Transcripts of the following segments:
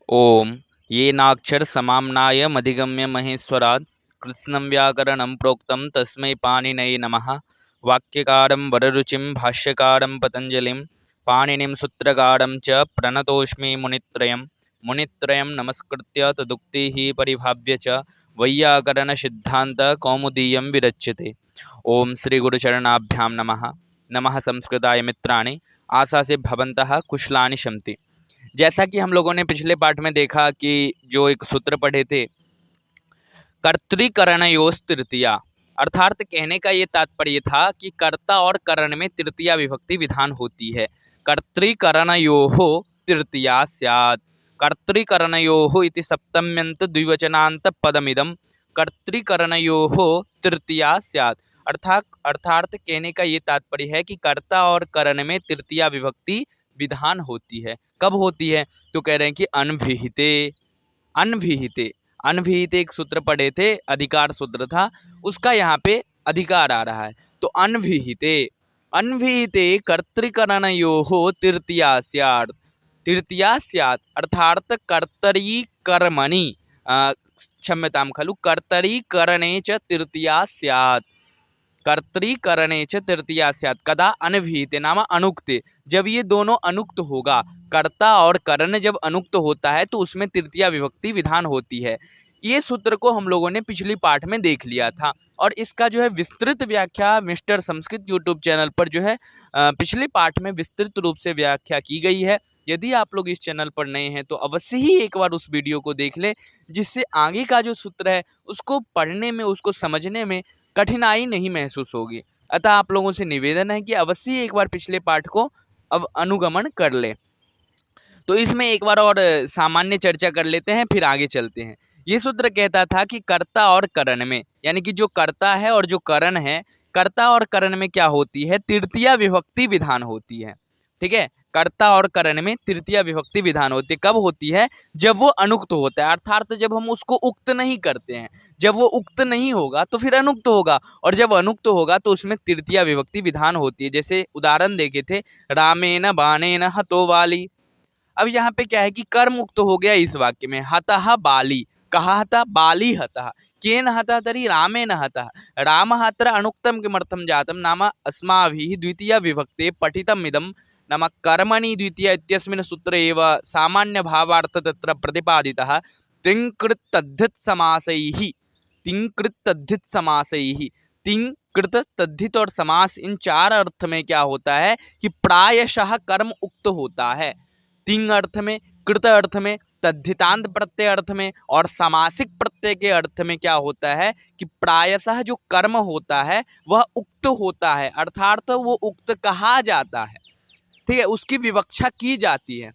ओम येनाक्षर समाम्नाय मधिगम्य महेश्वरात् कृत्स्नं व्याकरणं प्रोक्तं तस्मै पाणिनये नमः। वाक्यकारं वररुचिं भाष्यकारं पतञ्जलिं पाणिनिं सूत्रकारं च प्रणतोऽस्मि मुनित्रयं नमस्कृत्य तदुक्तिः परिभाव्य च वैयाकरणसिद्धान्तकौमुदीयं विरच्यते। ओम श्री गुरुचरणाभ्यां नमः। नमः संस्कृताय मित्राणि, आशा से भवन्तः कुशलानि सन्ति। जैसा कि हम लोगों ने पिछले पाठ में देखा कि जो एक सूत्र पढ़े थे, कर्तृकरणयोस् तृतीया, अर्थात कहने का ये तात्पर्य था कि कर्ता और करण में तृतीया विभक्ति विधान होती है। कर्तृकरणयोः तृतीया स्यात्। कर्तृकरणयोः इति सप्तम्यंत द्विवचनांत पदमिदं कर्तृकरणयोः तृतीया स्यात्। अर्थात कहने का ये तात्पर्य है कि कर्ता और करण में तृतीया विभक्ति विधान होती है। कब होती है? तो कह रहे हैं कि अनभिहिते। अनभिहिते अनभिहिते एक सूत्र पढ़े थे, अधिकार सूत्र था, उसका यहाँ पे अधिकार आ रहा है। तो अनभिहिते अनभिहिते कर्तृकरणयोः तृतीया स्यात्। तृतीया स्यात् अर्थात कर्तरी कर्मणि क्षम्यतां खलु कर्तरीकरणे च तृतीया स्यात्। कर्तरीकरणे च तृतीया स्यात् कदा? अनभिहिते नाम अनुक्ते। जब ये दोनों अनुक्त होगा, कर्ता और करण जब अनुक्त होता है तो उसमें तृतीया विभक्ति विधान होती है। ये सूत्र को हम लोगों ने पिछली पाठ में देख लिया था और इसका जो है विस्तृत व्याख्या मिस्टर संस्कृत यूट्यूब चैनल पर जो है पिछले पाठ में विस्तृत रूप से व्याख्या की गई है। यदि आप लोग इस चैनल पर नए हैं तो अवश्य ही एक बार उस वीडियो को देख लें, जिससे आगे का जो सूत्र है उसको पढ़ने में, उसको समझने में कठिनाई नहीं महसूस होगी। अतः आप लोगों से निवेदन है कि अवश्य ही एक बार पिछले पाठ को अब अनुगमन कर ले। तो इसमें एक बार और सामान्य चर्चा कर लेते हैं, फिर आगे चलते हैं। ये सूत्र कहता था कि कर्ता और करण में, यानी कि जो कर्ता है और जो करण है, कर्ता और करण में क्या होती है? तृतीया विभक्ति विधान होती है। ठीक है, कर्ता और करण में तृतीया विभक्ति विधान होती है। कब होती है? जब वो अनुक्त होता है, अर्थात जब हम उसको उक्त नहीं करते हैं। जब वो उक्त नहीं होगा तो फिर अनुक्त होगा, और जब अनुक्त होगा तो उसमें तृतीया विभक्ति विधान होती है। जैसे उदाहरण देखे थे, रामेण बाणेन हतो वाली। अब यहाँ पे क्या है कि कर्म मुक्त हो गया इस वाक्य में। हतः बाली, कहा हता? बाली हतः। केन हतः तरी? रामेण हतः। राम अत्र अनुक्तम किमर्थम जातम नाम अस्माभिः द्वितीया विभक्ते पठितम इदम नाम कर्मणि द्वितीया इत्यस्मिन् सूत्रे एव सामान्य भावार्थ तत्र प्रतिपादितः। तिङ्कृत् तद्धित समासैः, तिङ्कृत् तद्धित समासैः। तिङ्, कृत, तद्धित और समास, इन चार अर्थ में क्या होता है कि प्रायशः कर्म उक्त होता है। तिंग अर्थ में, कृत अर्थ में, तद्धितांत प्रत्यय अर्थ में और समासिक प्रत्यय के अर्थ में क्या होता है कि प्रायशः जो कर्म होता है वह उक्त होता है, अर्थात वो उक्त कहा जाता है। ठीक है, उसकी विवक्षा की जाती है,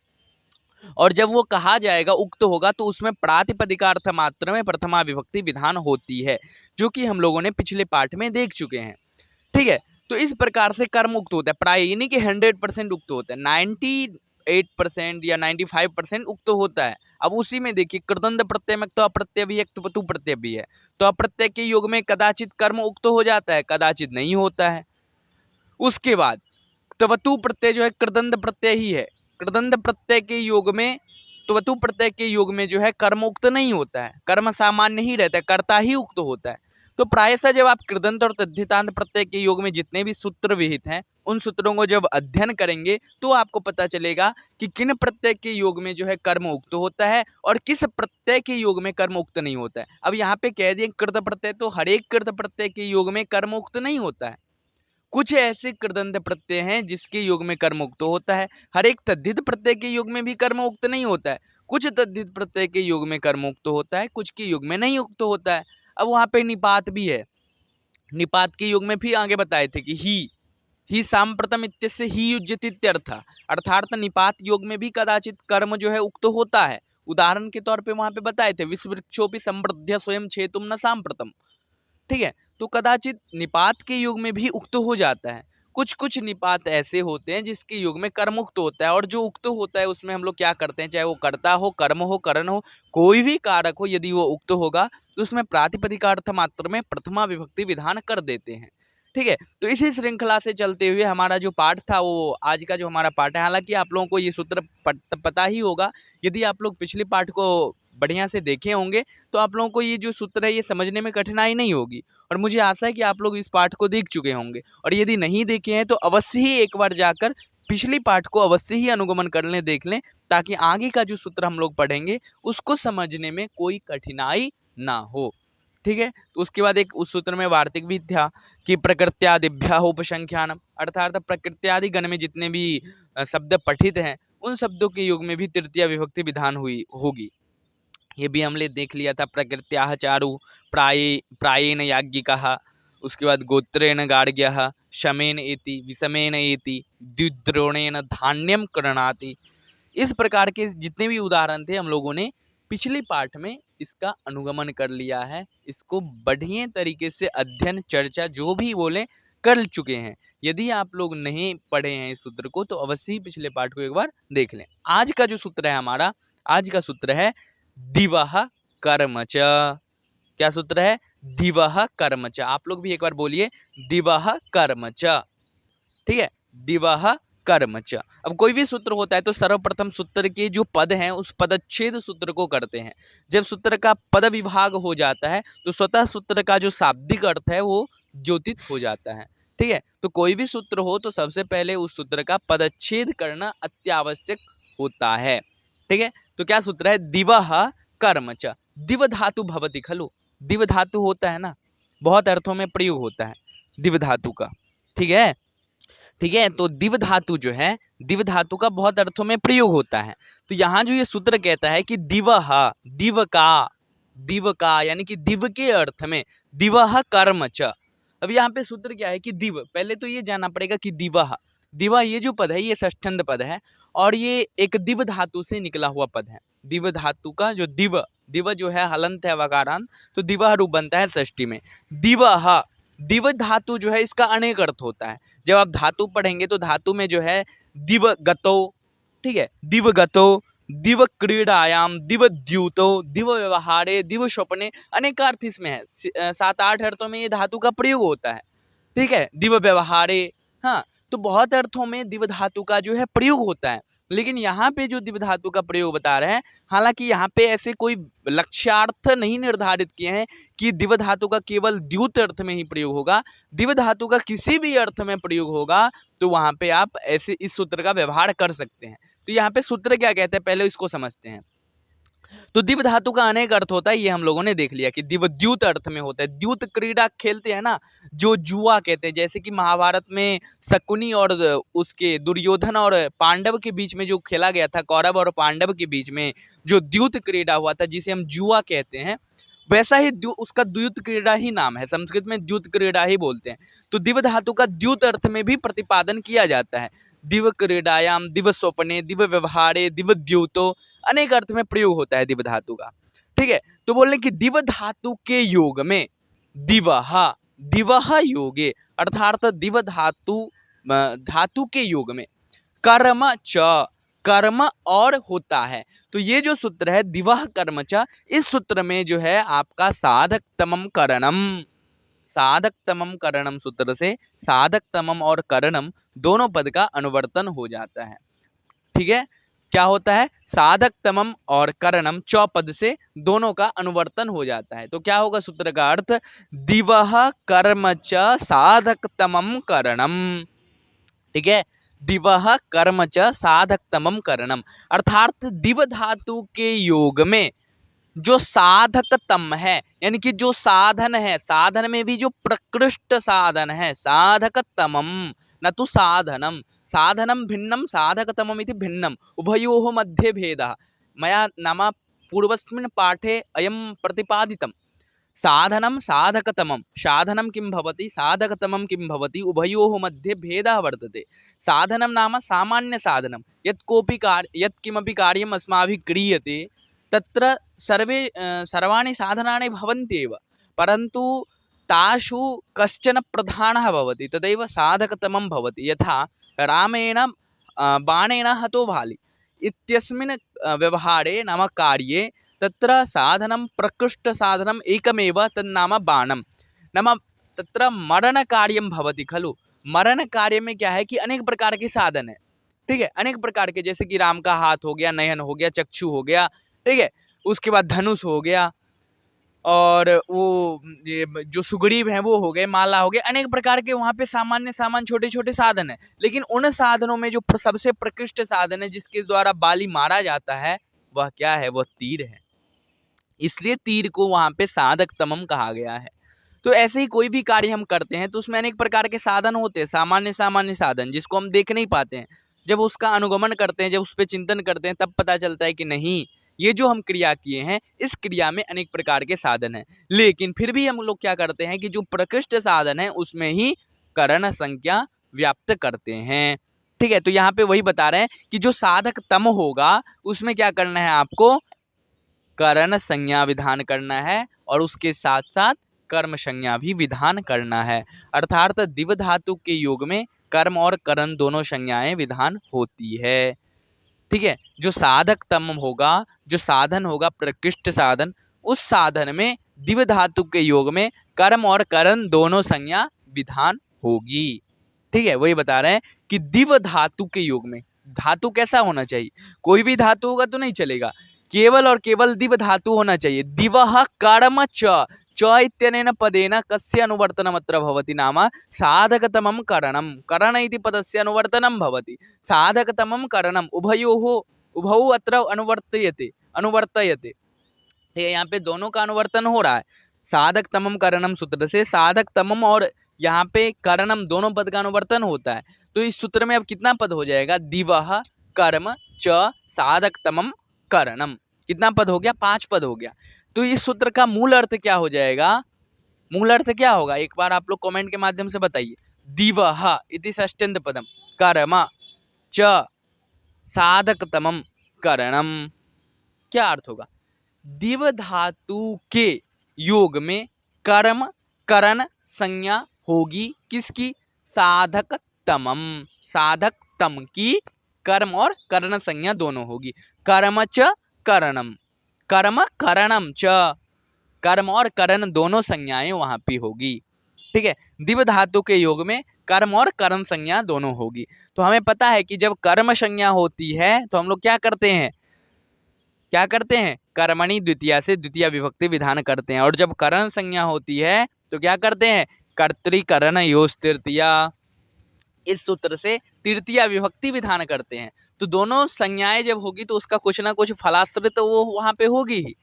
और जब वो कहा जाएगा, उक्त होगा, तो उसमें प्रातिपदिकार्थ मात्र में प्रथमा विभक्ति विधान होती है, जो कि हम लोगों ने पिछले पाठ में देख चुके हैं। ठीक है, तो इस प्रकार से कर्म उक्त होता है प्राय, यानी कि 100% उक्त होता है। 98% या 95% उक्त होता है। अब उसी में देखिए, कृदंत प्रत्यय में तो अप्रत्यय भी है, तो प्रत्यय भी है, तो अप्रत्यय के योग में कदाचित कर्म उक्त हो जाता है, कदाचित नहीं होता है। उसके बाद त्वतु प्रत्यय जो है कृदंत प्रत्यय ही है। कृदंत प्रत्यय के योग में, त्वतु प्रत्यय के योग में जो है कर्म उक्त नहीं होता है, कर्म सामान्य ही रहता है, कर्ता ही उक्त होता है। तो प्रायशः जब आप कृदंत और तद्धितांत प्रत्यय के योग में जितने भी सूत्र विहित हैं, उन सूत्रों को जब अध्ययन करेंगे तो आपको पता चलेगा कि किन प्रत्यय के योग में जो है कर्म उक्त होता है और किस प्रत्यय के योग में कर्म उक्त नहीं होता है। अब यहाँ पे कह दिए कृत प्रत्यय, तो हर एक कृत प्रत्यय के योग में कर्म उक्त नहीं होता है। कुछ ऐसे कृदंत प्रत्यय हैं जिसके योग में कर्म उक्त होता है। हर एक तद्धित प्रत्यय के योग में भी कर्म उक्त नहीं होता है। कुछ तद्धित प्रत्यय के योग में कर्म उक्त होता है, कुछ के योग में नहीं उक्त होता है। अब वहां पे निपात भी है। निपात के योग में भी आगे बताए थे कि ही सांप्रतम इत्यस्य ही युज्यति इत्यर्थ, अर्थात निपात योग में भी कदाचित कर्म जो है उक्त होता है। उदाहरण के तौर पे वहां पे बताए थे, विश्ववृक्षोपि समृद्ध स्वयं छेतुम न सांप्रतम। ठीक है, तो कदाचित निपात के योग में भी उक्त हो जाता है। कुछ कुछ निपात ऐसे होते हैं जिसके योग में कर्म उक्त होता है, और जो उक्त होता है उसमें हम लोग क्या करते हैं, चाहे वो कर्ता हो, कर्म हो, करण हो, कोई भी कारक हो, यदि वो उक्त होगा तो उसमें प्रातिपदिकार्थ मात्र में प्रथमा विभक्ति विधान कर देते हैं। ठीक है। तो इसी श्रृंखला से चलते हुए हमारा जो पाठ था वो आज का जो हमारा पाठ है, हालांकि आप लोगों को ये सूत्र पता ही होगा, यदि आप लोग पिछले पाठ को बढ़िया से देखे होंगे तो आप लोगों को ये जो सूत्र है ये समझने में कठिनाई नहीं होगी। और मुझे आशा है कि आप लोग इस पाठ को देख चुके होंगे, और यदि नहीं देखे हैं तो अवश्य ही एक बार जाकर पिछली पाठ को अवश्य ही अनुगमन कर लें, देख लें, ताकि आगे का जो सूत्र हम लोग पढ़ेंगे उसको समझने में कोई कठिनाई ना हो। ठीक है। तो उसके बाद एक उस सूत्र में वार्तिक भी था कि प्रकृत्यादिभ्यः उपसंख्यानम, अर्थात प्रकृत्यादि गण में जितने भी शब्द पठित हैं उन शब्दों के योग में भी तृतीया विभक्ति विधान हुई होगी। ये भी हमने देख लिया था। प्रकृत्याः चारु प्रायेण याज्ञिकः, उसके बाद गोत्रेण गार्ग्यः, शमेन एति विषमेन एति द्युद्रोणेन धान्यम करणाति। इस प्रकार के जितने भी उदाहरण थे हम लोगों ने पिछले पाठ में इसका अनुगमन कर लिया है, इसको बढ़िया तरीके से अध्ययन चर्चा जो भी बोले कर चुके हैं। यदि आप लोग नहीं पढ़े हैं इस सूत्र को तो अवश्य ही पिछले पाठ को एक बार देख लें। आज का जो सूत्र है हमारा, आज का सूत्र है दिवः कर्म च। क्या सूत्र है? दिवः कर्म च। आप लोग भी एक बार बोलिए दिवः कर्म च। ठीक है, दिवः कर्म च। अब कोई भी सूत्र होता है तो सर्वप्रथम सूत्र के जो पद हैं उस पदच्छेद सूत्र को करते हैं। जब सूत्र का पद विभाग हो जाता है तो स्वतः सूत्र का जो शाब्दिक अर्थ है वो द्योतित हो जाता है। ठीक है, तो कोई भी सूत्र हो तो सबसे पहले उस सूत्र का पदच्छेद करना अत्यावश्यक होता है। ठीक है, तो क्या सूत्र है? दिवः कर्म च। दिव धातु भवति खलु, दिव धातु होता है ना, बहुत अर्थों में प्रयोग होता है दिव धातु का। ठीक है, ठीक है, तो दिव धातु जो है, दिव धातु का बहुत अर्थों में प्रयोग होता है। तो यहाँ जो ये सूत्र कहता है कि दिवः, दिव का यानी कि दिव के अर्थ में दिवः कर्म च। अब यहाँ पे सूत्र क्या है कि दिव, पहले तो ये जानना पड़ेगा कि दिवः, दिवा ये जो पद है ये षष्ठंद पद है और ये एक दिव धातु से निकला हुआ पद है। दिव धातु का जो दिव, दिव जो है हलंत है वकारांत, तो दिवह रूप बनता है षष्ठी में। दिवः, दिव धातु जो है इसका अनेक अर्थ होता है। जब आप धातु पढ़ेंगे तो धातु में जो है दिवगतो, ठीक है, दिवगतो, दिव क्रीडायाम, दिवद्यूतो, दिव व्यवहारे, दिव स्वप्ने, अनेक अर्थ इसमें है। 7-8 अर्थों में ये धातु का प्रयोग होता है। ठीक है, दिव व्यवहारे, हाँ, तो बहुत अर्थों में दिव धातु का जो है प्रयोग होता है। लेकिन यहाँ पे जो दिव धातु का प्रयोग बता रहे हैं, हालांकि यहाँ पे ऐसे कोई लक्ष्यार्थ नहीं निर्धारित किए हैं कि दिव धातु का केवल द्युत अर्थ में ही प्रयोग होगा। दिव धातु का किसी भी अर्थ में प्रयोग होगा तो वहां पे आप ऐसे इस सूत्र का व्यवहार कर सकते हैं। तो यहाँ पे सूत्र क्या कहते हैं पहले इसको समझते हैं। तो दिव धातु का अनेक अर्थ होता है, ये हम लोगों ने देख लिया कि दिव द्यूत अर्थ में होता है। द्यूत क्रीड़ा खेलते हैं ना, जो जुआ कहते हैं, जैसे कि महाभारत में शकुनी और उसके दुर्योधन और पांडव के बीच में जो खेला गया था, कौरव और पांडव के बीच में जो द्यूत क्रीड़ा हुआ था जिसे हम जुआ कहते हैं, वैसा ही उसका द्यूत क्रीड़ा ही नाम है, संस्कृत में द्यूत क्रीड़ा ही बोलते हैं। तो दिव धातु का द्यूत अर्थ में भी प्रतिपादन किया जाता है। दिव क्रीडायाम, दिव स्वप्ने, दिव व्यवहारे, दिव द्यूतो, अनेक अर्थ में प्रयोग होता है दिव धातु का। ठीक है, तो बोल रहे कि दिव धातु के योग में दिवः, दिवः योगे, अर्थात दिव धातु धातु के योग में कर्म च, कर्म और होता है। तो ये जो सूत्र है दिवः कर्म च, इस सूत्र में जो है आपका साधक तमम करणम, साधक तमम करणम सूत्र से साधक तमम और करणम दोनों पद का अनुवर्तन हो जाता है। ठीक है, क्या होता है? साधक तमम और करणम चौपद से दोनों का अनुवर्तन हो जाता है। तो क्या होगा सूत्र का अर्थ? दिवः कर्म च साधक तमम करणम। ठीक है, दिवः कर्म च साधक तमम करणम, अर्थात दिव धातु के योग में जो साधकतम है, यानी कि जो साधन है, साधन में भी जो प्रकृष्ट साधन है, साधकतमम न तो साधनम, साधनम भिन्नम साधकतमम इति भिन्नम, उभयोः मध्ये भेदः मया नाम पूर्वस्मिन् पाठे अयं प्रतिपादितम्। साधनम साधकतमम, साधनम किं भवति, साधकतमम किं भवति, उभयोः मध्ये भेदः वर्तते। साधनम नाम सामान्य साधनम, यत् किमपि कार्यम् अस्माभिः क्रियते तत्र सर्वाणि साधनानि भवन्ति एव, परन्तु तासु कश्चन प्रधानः भवति, तदैव साधकतमं भवति। यथा रामेण बाणेन हतो भाली इत्यस्मिन् व्यवहारे नाम कार्ये तत्र साधनं प्रकृष्ट साधनम् एकमेव, तन्नाम बाणं। नाम तत्र मरण कार्यम भवति खलु। मरण कार्य में क्या है कि अनेक प्रकार के साधन है, ठीक है, अनेक प्रकार के, जैसे कि राम का हाथ हो गया, नयन हो गया, चक्षु हो गया, ठीक है, उसके बाद धनुष हो गया, और वो ये जो सुग्रीव है वो हो गए, माला हो गए, अनेक प्रकार के वहां पे सामान्य छोटे छोटे साधन है। लेकिन उन साधनों में जो सबसे प्रकृष्ट साधन है जिसके द्वारा बाली मारा जाता है वह क्या है, वह तीर है। इसलिए तीर को वहां पे साधक तमम कहा गया है। तो ऐसे ही कोई भी कार्य हम करते हैं तो उसमें अनेक प्रकार के साधन होते हैं, सामान्य साधन जिसको हम देख नहीं पाते हैं। जब उसका अनुगमन करते हैं, जब उस पर चिंतन करते हैं, तब पता चलता है कि नहीं, ये जो हम क्रिया किए हैं इस क्रिया में अनेक प्रकार के साधन हैं। लेकिन फिर भी हम लोग क्या करते हैं कि जो प्रकृष्ट साधन है उसमें ही करण संज्ञा व्याप्त करते हैं, ठीक है। तो यहाँ पे वही बता रहे हैं कि जो साधक तम होगा उसमें क्या करना है, आपको करण संज्ञा विधान करना है और उसके साथ साथ कर्म संज्ञा भी विधान करना है। अर्थात दिव धातु के योग में कर्म और करण दोनों संज्ञाएं विधान होती है, ठीक है। जो साधक तम होगा, जो साधन होगा प्रकृष्ट साधन, उस साधन में दिव धातु के योग में कर्म और करण दोनों संज्ञा विधान होगी, ठीक है। वही बता रहे हैं कि दिव धातु के योग में धातु कैसा होना चाहिए, कोई भी धातु होगा तो नहीं चलेगा, केवल और केवल दिव धातु होना चाहिए। दिवः कर्म च इत्यनेन पदेन कस्य अनुवर्तनम् अत्र भवति नाम साधकतमं करणं, करण इति पदस्य अनुवर्तनं भवति, साधकतमं करणं उभयोः उभौ अत्र अनुवर्तयते, ठीक है। यहाँ पे दोनों का अनुवर्तन हो रहा है, साधक तमम करणम सूत्र से साधक तमम और यहाँ पे करणम दोनों पद का अनुवर्तन होता है। तो इस सूत्र में अब कितना पद हो जाएगा, दिवः कर्म च साधक तमम करणम, कितना पद हो गया, 5 पद हो गया। तो इस सूत्र का मूल अर्थ क्या हो जाएगा, मूल अर्थ क्या होगा, एक बार आप लोग कमेंट के माध्यम से बताइए। दिवः इति षष्ठ्यंत पदम कर्म च साधकतमम करणम, क्या अर्थ होगा, दिव धातु के योग में कर्म करण संज्ञा होगी किसकी, साधक तमम, साधक तम की कर्म और करण संज्ञा दोनों होगी। कर्म च करणम, कर्म करणम च, कर्म और करण दोनों संज्ञाएं वहां पे होगी, ठीक है। दिव धातु के योग में कर्म और करण संज्ञा दोनों होगी। तो हमें पता है कि जब कर्म संज्ञा होती है तो हम लोग क्या करते हैं, क्या करते हैं, कर्मणि द्वितीया से द्वितीय विभक्ति विधान करते हैं। और जब करण संज्ञा होती है तो क्या करते हैं, कर्तृकरण योस् तृतीया, इस सूत्र से तृतीय विभक्ति विधान करते हैं। तो दोनों संज्ञाएं जब होगी तो उसका कुछ ना कुछ फलाश्रित तो वो वहां पे होगी ही।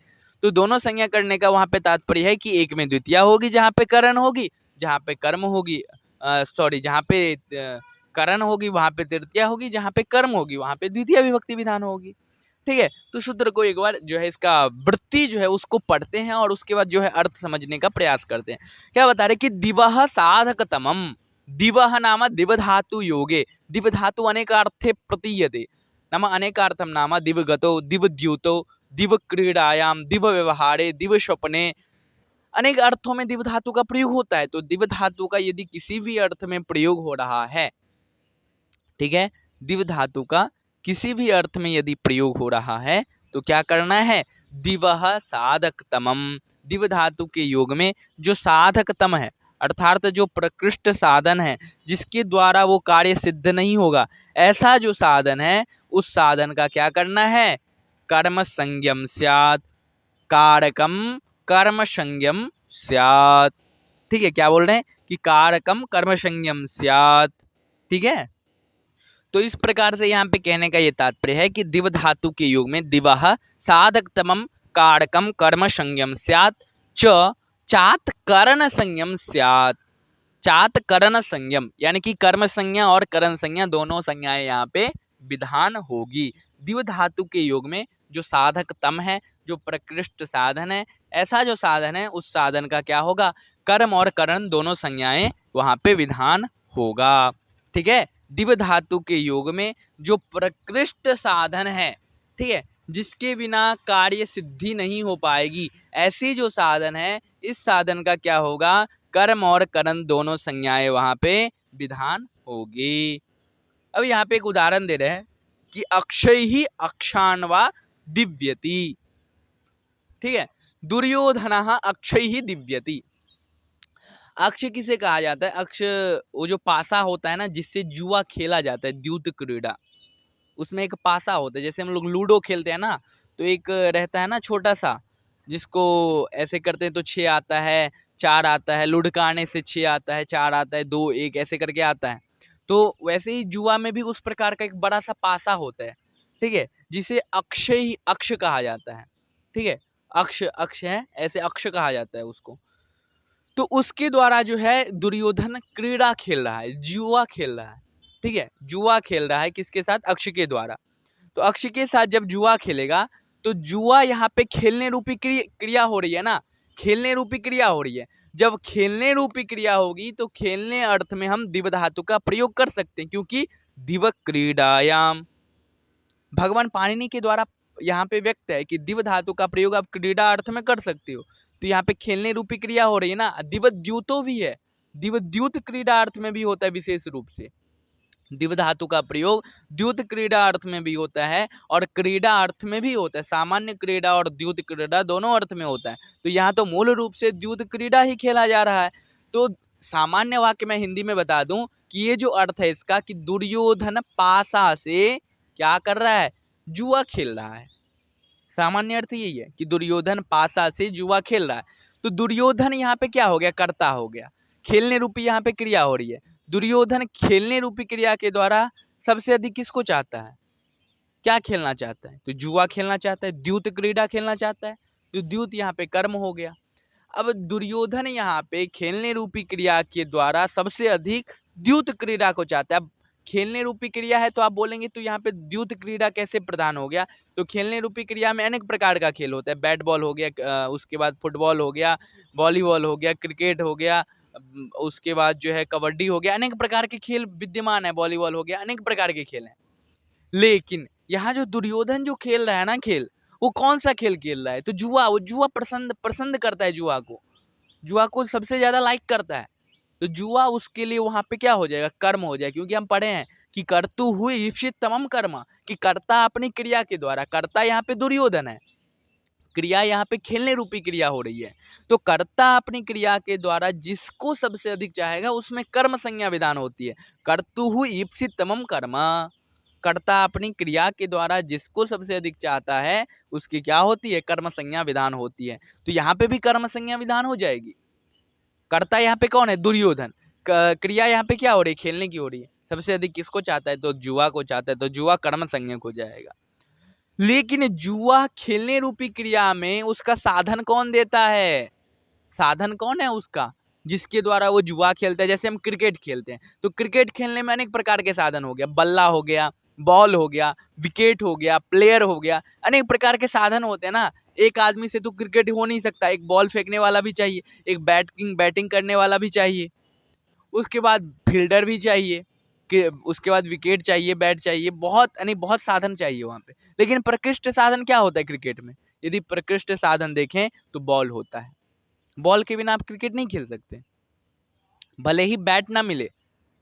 तो दोनों संज्ञा करने का वहां पे तात्पर्य है कि एक में द्वितीय होगी जहाँ पे करण होगी, जहाँ पे कर्म होगी, जहाँ पे करण होगी वहां पे तृतीय होगी, जहाँ पे कर्म होगी वहां पे द्वितीय विभक्ति विधान होगी, ठीक है। तो सूत्र को एक बार जो है इसका वृत्ति जो है उसको पढ़ते हैं और उसके बाद जो है अर्थ समझने का प्रयास करते हैं। क्या बता रहे कि दिवः साधकतमम, दिवः नाम दिव धातु योगे, दिव धातु अनेकार्थे प्रतीयते, नाम अनेकार्थम नाम दिवगतो, दिवद्यूतो, दिव क्रीड़ायां, दिव व्यवहारे, दिव स्वप्ने, अनेक अर्थों में दिव धातु का प्रयोग होता है। तो दिव धातु का यदि किसी भी अर्थ में प्रयोग हो रहा है, ठीक है, दिव धातु का किसी भी अर्थ में यदि प्रयोग हो रहा है तो क्या करना है, दिवः साधक तमम, दिव धातु के योग में जो साधक तम है अर्थात जो प्रकृष्ट साधन है जिसके द्वारा वो कार्य सिद्ध नहीं होगा, ऐसा जो साधन है उस साधन का क्या करना है, कर्म संज्ञम स्यात्, कारकम कर्म संज्ञम स्यात्, ठीक है। क्या बोल रहे हैं कि कारकम कर्म संज्ञम स्यात्, ठीक है। तो इस प्रकार से यहाँ पे कहने का ये तात्पर्य है कि दिव धातु के योग में दिवः साधकतमम कारकम कर्म संज्ञम स्यात् च चात करण संज्ञम स्यात्, चात करण संज्ञम यानी कि कर्म संज्ञा और करण संज्ञा दोनों संज्ञाएं यहाँ पे विधान होगी। दिव धातु के योग में जो साधक तम है, जो प्रकृष्ट साधन है, ऐसा जो साधन है उस साधन का क्या होगा, कर्म और करण दोनों संज्ञाएं वहां पे विधान होगा, ठीक है। दिव धातु के योग में जो प्रकृष्ट साधन है, ठीक है, जिसके बिना कार्य सिद्धि नहीं हो पाएगी, ऐसी जो साधन है इस साधन का क्या होगा, कर्म और करण दोनों संज्ञाएं वहां पे विधान होगी। अब यहाँ पे एक उदाहरण दे रहे हैं कि अक्षय ही अक्षान्वा दिव्यति, ठीक है, दुर्योधन अक्षय ही दिव्यति। अक्ष किसे कहा जाता है? अक्ष वो जो पासा होता है ना, जिससे जुआ खेला जाता है, द्यूत क्रीड़ा, उसमें एक पासा होता है। जैसे हम लोग लूडो खेलते हैं ना, तो एक रहता है ना छोटा सा, जिसको ऐसे करते हैं तो 6 आता है, 4 आता है, लुढ़काने से 6 आता है, 4 आता है, 2 1 ऐसे करके आता है। तो वैसे ही जुआ में भी उस प्रकार का एक बड़ा सा पासा होता है, ठीक है, जिसे अक्षय अक्ष कहा जाता है, ठीक है, अक्ष अक्ष है, ऐसे अक्ष कहा जाता है उसको। तो उसके द्वारा जो है दुर्योधन क्रीड़ा खेल रहा है, जुआ खेल रहा है, ठीक है, जुआ खेल रहा है किसके साथ? अक्ष के द्वारा। तो अक्ष के साथ जब जुआ खेलेगा तो जुआ यहाँ पे खेलने रूपी क्रिया हो रही है ना, खेलने रूपी क्रिया हो रही है। जब खेलने रूपी क्रिया होगी तो खेलने अर्थ में हम दिव धातु का प्रयोग कर सकते हैं, क्योंकि दिव क्रीडायाम, भगवान पाणिनि के द्वारा यहाँ पे व्यक्त है कि दिव धातु का प्रयोग आप क्रीड़ा अर्थ में कर सकते हो। तो यहाँ पे खेलने रूपी क्रिया हो रही है ना, दिवद्यूतो भी है, दिवद्यूत क्रीड़ा अर्थ में भी होता है विशेष रूप से। दिव धातु का प्रयोग द्यूत क्रीड़ा अर्थ में भी होता है और क्रीड़ा अर्थ में भी होता है। सामान्य क्रीड़ा और द्यूत क्रीड़ा दोनों अर्थ में होता है। तो यहाँ तो मूल रूप से द्यूत क्रीड़ा ही खेला जा रहा है। तो सामान्य वाक्य मैं हिंदी में बता दूं कि ये जो अर्थ है इसका, कि दुर्योधन पासा से क्या कर रहा है? जुआ खेल रहा है। सामान्य अर्थ यही है कि दुर्योधन पासा से जुआ खेल रहा है। तो दुर्योधन यहाँ पे क्या हो गया? कर्ता हो गया। खेलने रूपी यहाँ पे क्रिया हो रही है। दुर्योधन खेलने रूपी क्रिया के द्वारा सबसे अधिक किसको चाहता है? क्या खेलना चाहता है? तो जुआ खेलना चाहता है, द्यूत क्रीड़ा खेलना चाहता है। तो द्यूत यहाँ पे कर्म हो गया। अब दुर्योधन यहाँ पे खेलने रूपी क्रिया के द्वारा सबसे अधिक द्यूत क्रीड़ा को चाहता है। अब खेलने रूपी क्रिया है तो आप बोलेंगे तो यहाँ पे द्यूत क्रीड़ा कैसे प्रधान हो गया? तो खेलने रूपी क्रिया में अनेक प्रकार का खेल होता है। बैट बॉल हो गया, उसके बाद फुटबॉल हो गया, वॉलीबॉल हो गया, क्रिकेट हो गया, उसके बाद जो है कबड्डी हो गया, अनेक प्रकार के खेल विद्यमान है, वॉलीबॉल हो गया, अनेक प्रकार के खेल हैं। लेकिन यहाँ जो दुर्योधन जो खेल रहा है ना खेल, वो कौन सा खेल खेल रहा है? तो जुआ। वो जुआ पसंद करता है, जुआ को सबसे ज्यादा लाइक करता है। तो जुआ उसके लिए वहां पे क्या हो जाएगा? कर्म हो जाएगा। क्योंकि हम पढ़े हैं कि कर्तु हुए ईप्सित तमम कर्म, कि कर्ता अपनी क्रिया के द्वारा, कर्ता यहाँ पे दुर्योधन है, क्रिया यहाँ पे खेलने रूपी क्रिया हो रही है। तो कर्ता अपनी क्रिया के द्वारा जिसको सबसे अधिक चाहेगा उसमें कर्म संज्ञा विधान होती है। कर्तु ईप्सित तमम कर्म, कर्ता अपनी क्रिया के द्वारा जिसको सबसे अधिक चाहता है उसकी क्या होती है? कर्म संज्ञा विधान होती है। तो यहाँ पे भी कर्म संज्ञा विधान हो जाएगी। कर्ता यहाँ पे कौन है? दुर्योधन। क्रिया यहाँ पे क्या हो रही है? खेलने की हो रही है। सबसे अधिक किसको चाहता है? तो जुआ को चाहता है। तो जुआ कर्म संज्ञक हो जाएगा। लेकिन जुआ खेलने रूपी क्रिया में उसका साधन कौन देता है? साधन कौन है उसका? जिसके द्वारा वो जुआ खेलता है। जैसे हम क्रिकेट खेलते हैं तो क्रिकेट खेलने में अनेक प्रकार के साधन हो गया, बल्ला हो गया, बॉल हो गया, विकेट हो गया, प्लेयर हो गया, अनेक प्रकार के साधन होते हैं ना। एक आदमी से तो क्रिकेट हो नहीं सकता, एक बॉल फेंकने वाला भी चाहिए, एक बैटिंग करने वाला भी चाहिए, उसके बाद फील्डर भी चाहिए, उसके बाद विकेट चाहिए, बैट चाहिए, बहुत साधन चाहिए वहां पे। लेकिन प्रकृष्ट साधन क्या होता है क्रिकेट में? यदि प्रकृष्ट साधन देखें तो बॉल होता है। बॉल के बिना आप क्रिकेट नहीं खेल सकते। भले ही बैट ना मिले,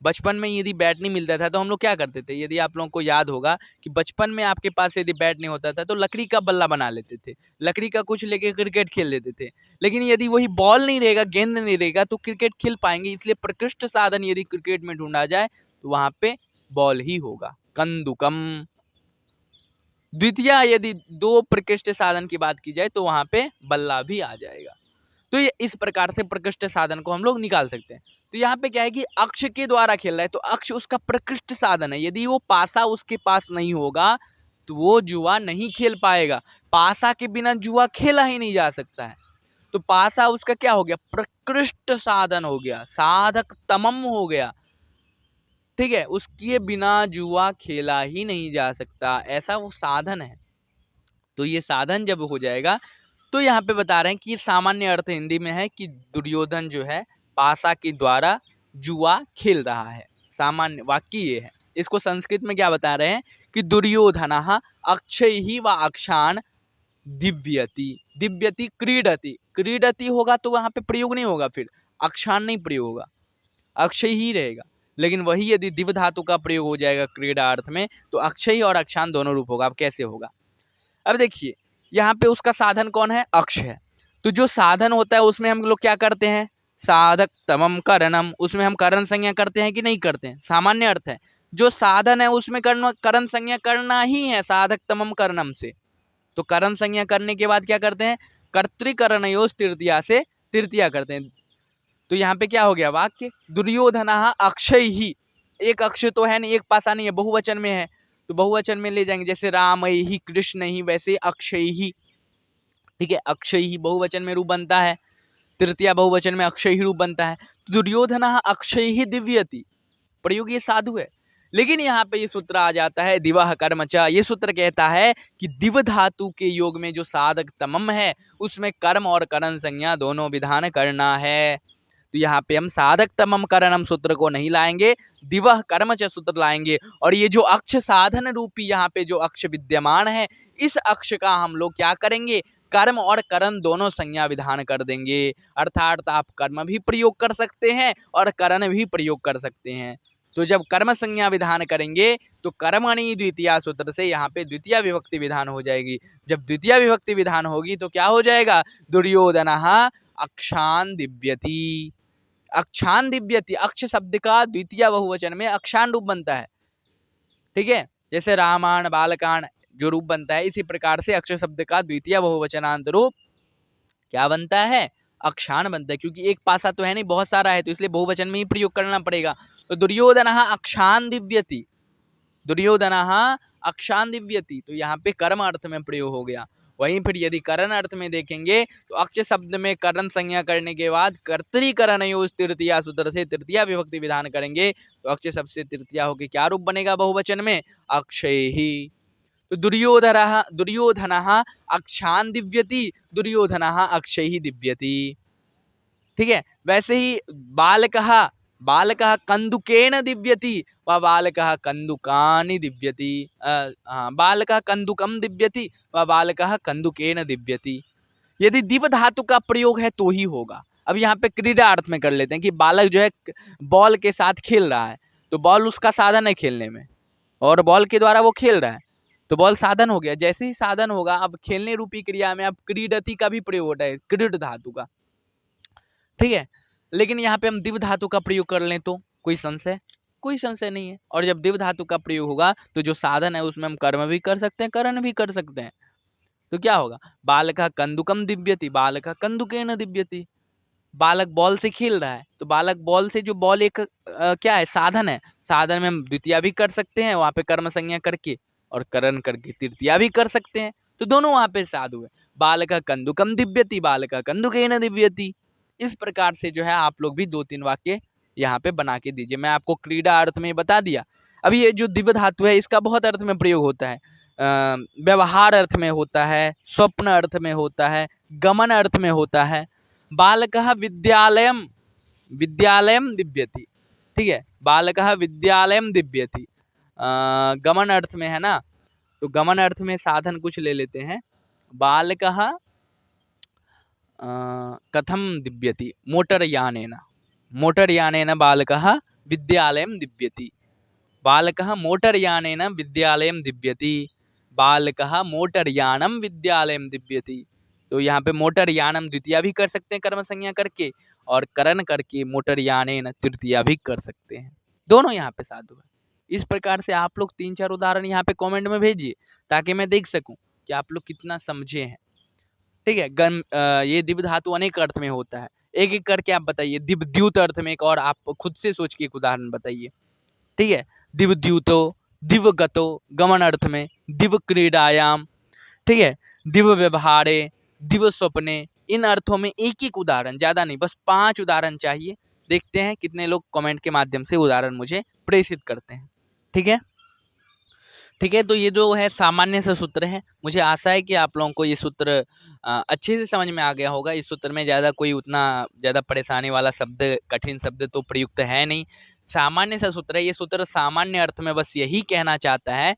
बचपन में यदि बैट नहीं मिलता था तो हम लोग क्या करते थे? यदि आप लोगों को याद होगा कि बचपन में आपके पास यदि बैट नहीं होता था तो लकड़ी का बल्ला बना लेते थे, लकड़ी का कुछ लेके क्रिकेट खेल लेते थे। लेकिन यदि वही बॉल नहीं रहेगा, गेंद नहीं रहेगा तो क्रिकेट खेल पाएंगे? इसलिए प्रकृष्ट साधन यदि क्रिकेट में ढूंढा जाए तो वहां पे बॉल ही होगा। कंदुकम। द्वितीय यदि दो प्रकृष्ट साधन की बात की जाए तो वहां पे बल्ला भी आ जाएगा। तो ये इस प्रकार से प्रकृष्ट साधन को हम लोग निकाल सकते हैं। तो यहाँ पे क्या है कि अक्ष के द्वारा खेल रहा है तो अक्ष उसका प्रकृष्ट साधन है। यदि वो पासा उसके पास नहीं होगा तो वो जुआ नहीं खेल पाएगा। पासा के बिना जुआ खेला ही नहीं जा सकता है। तो पासा उसका क्या हो गया? प्रकृष्ट साधन हो गया, साधक तमम हो गया, ठीक है। उसके बिना जुआ खेला ही नहीं जा सकता, ऐसा वो साधन है। तो ये साधन जब हो जाएगा तो यहाँ पे बता रहे हैं कि सामान्य अर्थ हिंदी में है कि दुर्योधन जो है पासा के द्वारा जुआ खेल रहा है। सामान्य वाक्य ये है। इसको संस्कृत में क्या बता रहे हैं कि दुर्योधन अक्षय ही व अक्षान दिव्यति, दिव्यति क्रीडति, क्रीडति होगा तो वहां पे प्रयोग नहीं होगा, फिर अक्षान नहीं प्रयोग होगा, अक्षय ही रहेगा। लेकिन वही यदि दिव धातु का प्रयोग हो जाएगा क्रीड़ा अर्थ में तो अक्षय और अक्षान दोनों रूप होगा। अब कैसे होगा? अब देखिए यहाँ पे उसका साधन कौन है? अक्ष है। तो जो साधन होता है उसमें हम लोग क्या करते हैं? साधक तमम करणम, उसमें हम करण संज्ञा करते हैं कि नहीं करते हैं? सामान्य अर्थ है, जो साधन है उसमें करण संज्ञा करना ही है साधक तमम करणम से। तो करण संज्ञा करने के बाद क्या करते हैं? कर्तृकरणयोस् तृतीया से तृतीया करते हैं। तो यहाँ पे क्या हो गया वाक्य? दुर्योधनः अक्षय ही, एक अक्षय तो है नहीं, एक पासा नहीं है, बहुवचन में है, तो बहुवचन में ले जाएंगे, जैसे राम ही, कृष्ण ही, वैसे अक्षय ही। ठीक है, अक्षय ही बहुवचन में रूप बनता है, तृतीया बहुवचन में अक्षय ही रूप बनता है। दुर्योधनः अक्षय ही दिव्यति, प्रयोग ये साधु है। लेकिन यहाँ पे ये सूत्र आ जाता है दिवह कर्म च, ये सूत्र कहता है कि दिव धातु के योग में जो साधक तमम है उसमें कर्म और करण संज्ञा दोनों विधान करना है। तो यहाँ पे हम साधक तमम करणम सूत्र को नहीं लाएंगे, दिवह कर्म च सूत्र लाएंगे। और ये जो अक्ष साधन रूपी यहाँ पे जो अक्ष विद्यमान है, इस अक्ष का हम लोग क्या करेंगे? कर्म और करण दोनों संज्ञा विधान कर देंगे। अर्थात आप कर्म भी प्रयोग कर सकते हैं और करण भी प्रयोग कर सकते हैं। तो जब कर्म संज्ञा विधान करेंगे तो कर्मणि द्वितीया सूत्र से यहाँ पे द्वितीय विभक्ति विधान हो जाएगी। जब द्वितीय विभक्ति विधान होगी तो क्या हो जाएगा? दुर्योधनः अक्षान दिव्यति, अक्षान दिव्यति, अक्ष शब्द का द्वितीय बहुवचन में अक्षान रूप बनता है। ठीक है, जैसे रामायण बालकांड जो रूप बनता है, इसी प्रकार से अक्ष शब्द का द्वितीय बहुवचनांत रूप क्या बनता है? अक्षान बनता है। क्योंकि एक पासा तो है नहीं, बहुत सारा है, तो इसलिए बहुवचन में ही प्रयोग करना पड़ेगा। तो दुर्योधनः अक्षान दिव्यति, दुर्योधनः अक्षान दिव्यति, तो यहाँ पे कर्म अर्थ में प्रयोग हो गया। वहीं फिर यदि करण अर्थ में देखेंगे तो अक्ष शब्द में करण संज्ञा करने के बाद कर्तृकरणयोस् तृतीया सूत्र से तृतीया विभक्ति विधान करेंगे तो अक्ष शब्द से तृतीया होकर क्या रूप बनेगा बहुवचन में? अक्षय ही। तो दुर्योधनः अक्षान दिव्यति, दुर्योधनः अक्षय ही दिव्यति। ठीक है, वैसे ही बालकः कंदुकेन दिव्यति व बालकः कंदुकानि दिव्यति, बालकः कंदुकम दिव्यति व बालकः कंदुकेन दिव्यति। यदि दिव धातु का प्रयोग है तो ही होगा। अब यहाँ पे क्रीड़ा अर्थ में कर लेते हैं कि बालक जो है बॉल के साथ खेल रहा है, तो बॉल उसका साधन है खेलने में और बॉल के द्वारा वो खेल रहा है, तो बॉल साधन हो गया। जैसे ही साधन होगा, अब खेलने रूपी क्रिया में अब क्रीडति का भी प्रयोग होता है, क्रीड धातु का। ठीक है, लेकिन यहाँ पे हम दिव धातु का प्रयोग कर लें तो कोई संशय? कोई संशय नहीं है। और जब दिव धातु का प्रयोग होगा तो जो साधन है उसमें हम कर्म भी कर सकते हैं, करण भी कर सकते हैं। तो क्या होगा? बालकः कंदुकम दिव्यति, बालकः कंदुकेन दिव्यति। बालक बॉल से खेल रहा है, तो बालक बॉल से, जो बॉल एक क्या है? साधन है। साधन में हम द्वितीया भी कर सकते हैं वहाँ पे कर्म संज्ञा करके, और करण करके तृतीया भी कर सकते हैं, तो दोनों वहाँ पे साधु है। बालकः कंदुकम दिव्यति, बालकः कंदुकेन दिव्यति। इस प्रकार से जो है आप लोग भी 2-3 वाक्य यहाँ पे बना के दीजिए। मैं आपको क्रीड़ा अर्थ में बता दिया। अब ये जो दिव धातु है इसका बहुत अर्थ में प्रयोग होता है। व्यवहार अर्थ में होता है, स्वप्न अर्थ में होता है, गमन अर्थ में होता है। बालकः विद्यालयम विद्यालयम दिव्यति। ठीक है, बालकः विद्यालयम दिव्यति, गमन अर्थ में है ना, तो गमन अर्थ में साधन कुछ ले लेते हैं। बालकः कथम दिव्यति? मोटरयानेन, मोटरयानेन बालकः विद्यालयं दिव्यति, बालकः मोटरयानेन विद्यालयं दिव्यति, बालकः मोटरयानम विद्यालयं दिव्यति। तो यहाँ पे मोटरयानम द्वितीया भी कर सकते हैं कर्म संज्ञा करके, और करण करके मोटरयानेन तृतीया भी कर सकते हैं। दोनों यहाँ पे साधु है। इस प्रकार से आप लोग 3-4 उदाहरण यहाँ पे कमेंट में भेजिए ताकि मैं देख सकूं कि आप लोग कितना समझे हैं। ठीक है, ये दिव धातु अनेक अर्थ में होता है। एक एक करके आप बताइए। दिवद्यूत अर्थ में एक और आप खुद से सोच के एक उदाहरण बताइए। ठीक है, दिवद्यूतो, दिवगतो गमन अर्थ में, दिव क्रीडायाम, ठीक है, दिव व्यवहारे, दिव स्वप्ने, इन अर्थों में एक एक उदाहरण, ज्यादा नहीं, बस 5 उदाहरण चाहिए। देखते हैं कितने लोग कमेंट के माध्यम से उदाहरण मुझे प्रेषित करते हैं। ठीक है, ठीक है, तो ये जो है सामान्य से सूत्र है। मुझे आशा है कि आप लोगों को ये सूत्र अच्छे से समझ में आ गया होगा। इस सूत्र में ज़्यादा कोई उतना ज़्यादा परेशानी वाला शब्द, कठिन शब्द तो प्रयुक्त है नहीं। सामान्य सा सूत्र है। ये सूत्र सामान्य अर्थ में बस यही कहना चाहता है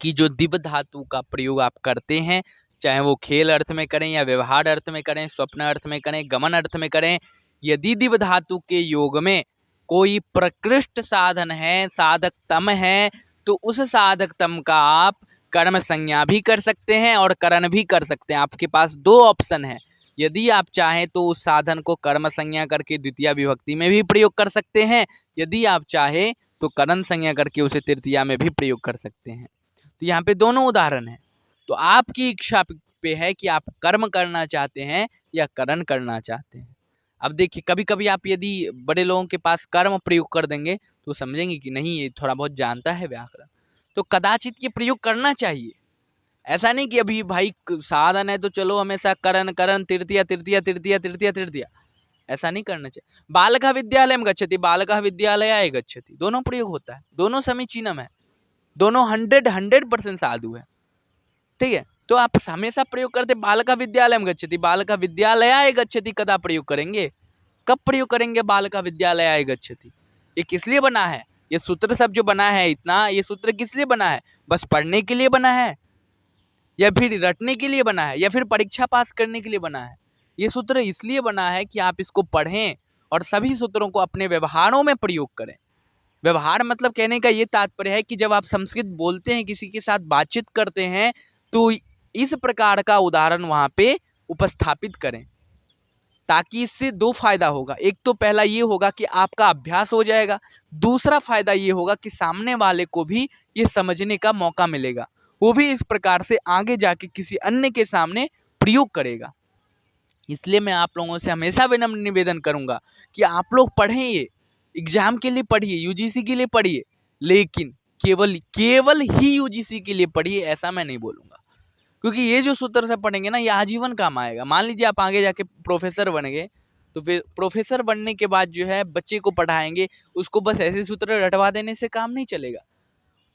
कि जो दिव धातु का प्रयोग आप करते हैं, चाहे वो खेल अर्थ में करें या व्यवहार अर्थ में करें, स्वप्न अर्थ में करें, गमन अर्थ में करें, यदि दिव धातु के योग में कोई प्रकृष्ट साधन है, साधक तम है, तो उस साधक तम का आप कर्म संज्ञा भी कर सकते हैं और करण भी कर सकते हैं। आपके पास 2 ऑप्शन है, यदि आप चाहें तो उस साधन को कर्म संज्ञा करके द्वितीया विभक्ति में भी प्रयोग कर सकते हैं, यदि आप चाहें तो करण संज्ञा करके उसे तृतीया में भी प्रयोग कर सकते हैं। तो यहाँ पे दोनों उदाहरण हैं। तो आपकी इच्छा पे है कि आप कर्म करना चाहते हैं या करण करना चाहते हैं। अब देखिए, कभी कभी आप यदि बड़े लोगों के पास कर्म प्रयोग कर देंगे तो समझेंगे कि नहीं, ये थोड़ा बहुत जानता है व्याकरण, तो कदाचित ये प्रयोग करना चाहिए। ऐसा नहीं कि अभी भाई साधन है तो चलो हमेशा करण करण तृतीया तृतीया तृतीया तृतीया तृतीया, ऐसा नहीं करना चाहिए। बालकः विद्यालयं गच्छति, बालकः विद्यालयाय गच्छति, दोनों प्रयोग होता है, दोनों समीचीनम है, दोनों 100% साधु है। ठीक है, तो आप हमेशा प्रयोग करते बालकः विद्यालयं गच्छति, बालकः विद्यालयाय गच्छति, कदा प्रयोग करेंगे, कब प्रयोग करेंगे बालकः विद्यालयाय गच्छति? ये किस लिए बना है? ये सूत्र सब जो बना है इतना, ये सूत्र किस लिए बना है? बस पढ़ने के लिए बना है, या फिर रटने के लिए बना है, या फिर परीक्षा पास करने के लिए बना है? ये सूत्र इसलिए बना है कि आप इसको पढ़ें और सभी सूत्रों को अपने व्यवहारों में प्रयोग करें। व्यवहार मतलब कहने का ये तात्पर्य है कि जब आप संस्कृत बोलते हैं, किसी के साथ बातचीत करते हैं, तो इस प्रकार का उदाहरण वहां पे उपस्थापित करें, ताकि इससे दो फायदा होगा। एक तो पहला ये होगा कि आपका अभ्यास हो जाएगा, दूसरा फायदा ये होगा कि सामने वाले को भी ये समझने का मौका मिलेगा, वो भी इस प्रकार से आगे जाके किसी अन्य के सामने प्रयोग करेगा। इसलिए मैं आप लोगों से हमेशा विनम्र निवेदन करूंगा कि आप लोग पढ़ें, ये एग्जाम के लिए पढ़िए, यूजीसी के लिए पढ़िए, लेकिन केवल ही यूजीसी के लिए पढ़िए, ऐसा मैं नहीं बोलूंगा। क्योंकि ये जो सूत्र से पढ़ेंगे ना, ये आजीवन काम आएगा। मान लीजिए आप आगे जाके प्रोफेसर बन गए, तो फिर प्रोफेसर बनने के बाद जो है बच्चे को पढ़ाएंगे, उसको बस ऐसे सूत्र रटवा देने से काम नहीं चलेगा।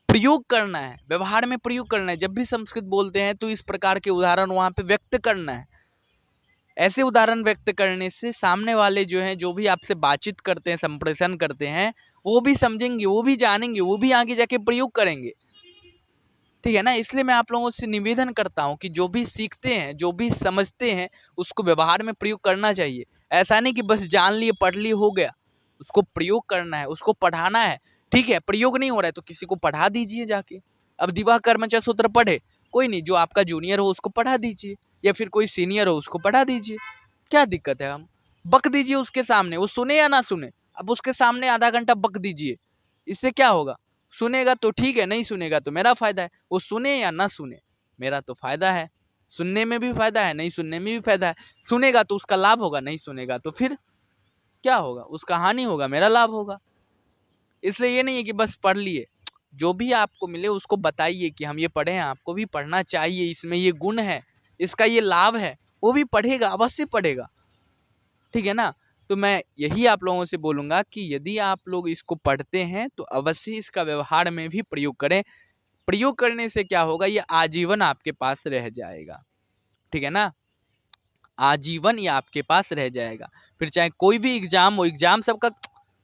प्रयोग करना है, व्यवहार में प्रयोग करना है। जब भी संस्कृत बोलते हैं तो इस प्रकार के उदाहरण वहां पे व्यक्त करना है। ऐसे उदाहरण व्यक्त करने से सामने वाले जो हैं, जो भी आपसे बातचीत करते हैं, संप्रेषण करते हैं, वो भी समझेंगे, वो भी जानेंगे, वो भी आगे जाके प्रयोग करेंगे। ठीक है ना? इसलिए मैं आप लोगों से निवेदन करता हूं कि जो भी सीखते हैं, जो भी समझते हैं, उसको व्यवहार में प्रयोग करना चाहिए। ऐसा नहीं कि बस जान लिए, पढ़ लिए, हो गया। उसको प्रयोग करना है, उसको पढ़ाना है। ठीक है, प्रयोग नहीं हो रहा है तो किसी को पढ़ा दीजिए जाके। अब दिवाकर्मच सूत्र पढ़े, कोई नहीं, जो आपका जूनियर हो उसको पढ़ा दीजिए, या फिर कोई सीनियर हो उसको पढ़ा दीजिए, क्या दिक्कत है? हम बक दीजिए उसके सामने, वो सुने या ना सुने। अब उसके सामने आधा घंटा बक दीजिए, इससे क्या होगा? सुनेगा तो ठीक है, नहीं सुनेगा तो मेरा फायदा है। वो सुने या ना सुने, मेरा तो फायदा है। सुनने में भी फायदा है, नहीं सुनने में भी फायदा है। सुनेगा तो उसका लाभ होगा, नहीं सुनेगा तो फिर क्या होगा? उसका हानि होगा, मेरा लाभ होगा। इसलिए ये नहीं है कि बस पढ़ लिए, जो भी आपको मिले उसको बताइए कि हम ये पढ़े हैं, आपको भी पढ़ना चाहिए, इसमें ये गुण है, इसका ये लाभ है। वो भी पढ़ेगा, अवश्य पढ़ेगा। ठीक है ना? तो मैं यही आप लोगों से बोलूंगा कि यदि आप लोग इसको पढ़ते हैं तो अवश्य इसका व्यवहार में भी प्रयोग करें। प्रयोग करने से क्या होगा? ये आजीवन आपके पास रह जाएगा। ठीक है ना? आजीवन ये आपके पास रह जाएगा। फिर चाहे कोई भी एग्जाम हो,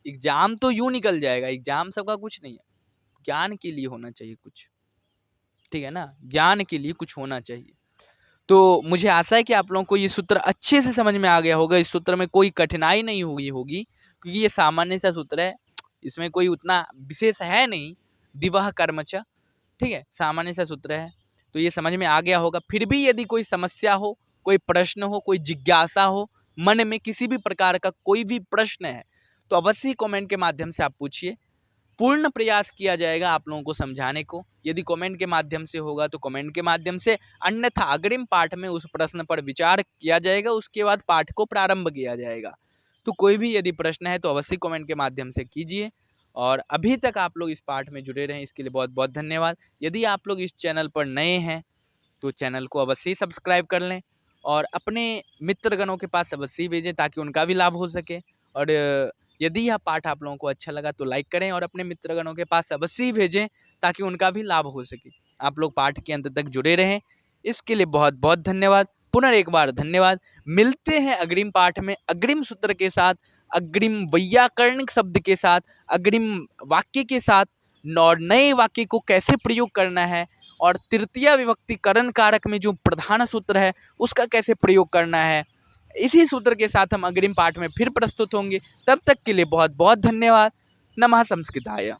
एग्जाम तो यूं निकल जाएगा, एग्जाम सबका कुछ नहीं है। ज्ञान के लिए होना चाहिए कुछ। ठीक है ना? ज्ञान के लिए कुछ होना चाहिए। तो मुझे आशा है कि आप लोगों को ये सूत्र अच्छे से समझ में आ गया होगा। इस सूत्र में कोई कठिनाई नहीं होगी, क्योंकि ये सामान्य सा सूत्र है, इसमें कोई उतना विशेष है नहीं। दिवह कर्मच, ठीक है, सामान्य सा सूत्र है, तो ये समझ में आ गया होगा। फिर भी यदि कोई समस्या हो, कोई प्रश्न हो, कोई जिज्ञासा हो, मन में किसी भी प्रकार का कोई भी प्रश्न है, तो अवश्य कमेंट के माध्यम से आप पूछिए। पूर्ण प्रयास किया जाएगा आप लोगों को समझाने को। यदि कमेंट के माध्यम से होगा तो कमेंट के माध्यम से, अन्यथा अग्रिम पाठ में उस प्रश्न पर विचार किया जाएगा, उसके बाद पाठ को प्रारंभ किया जाएगा। तो कोई भी यदि प्रश्न है तो अवश्य कमेंट के माध्यम से कीजिए। और अभी तक आप लोग इस पाठ में जुड़े रहें, इसके लिए बहुत बहुत धन्यवाद। यदि आप लोग इस चैनल पर नए हैं तो चैनल को अवश्य सब्सक्राइब कर लें और अपने मित्रगणों के पास अवश्य भेजें, ताकि उनका भी लाभ हो सके। और यदि यह पाठ आप लोगों को अच्छा लगा तो लाइक करें और अपने मित्रगणों के पास अवश्य भेजें, ताकि उनका भी लाभ हो सके। आप लोग पाठ के अंत तक जुड़े रहें, इसके लिए बहुत बहुत धन्यवाद। पुनः एक बार धन्यवाद। मिलते हैं अग्रिम पाठ में, अग्रिम सूत्र के साथ, अग्रिम वैयाकरणिक शब्द के साथ, अग्रिम वाक्य के साथ, और नए वाक्य को कैसे प्रयोग करना है, और तृतीया विभक्ति करण कारक में जो प्रधान सूत्र है उसका कैसे प्रयोग करना है। इसी सूत्र के साथ हम अग्रिम पाठ में फिर प्रस्तुत होंगे। तब तक के लिए बहुत बहुत धन्यवाद। नमः संस्कृताय।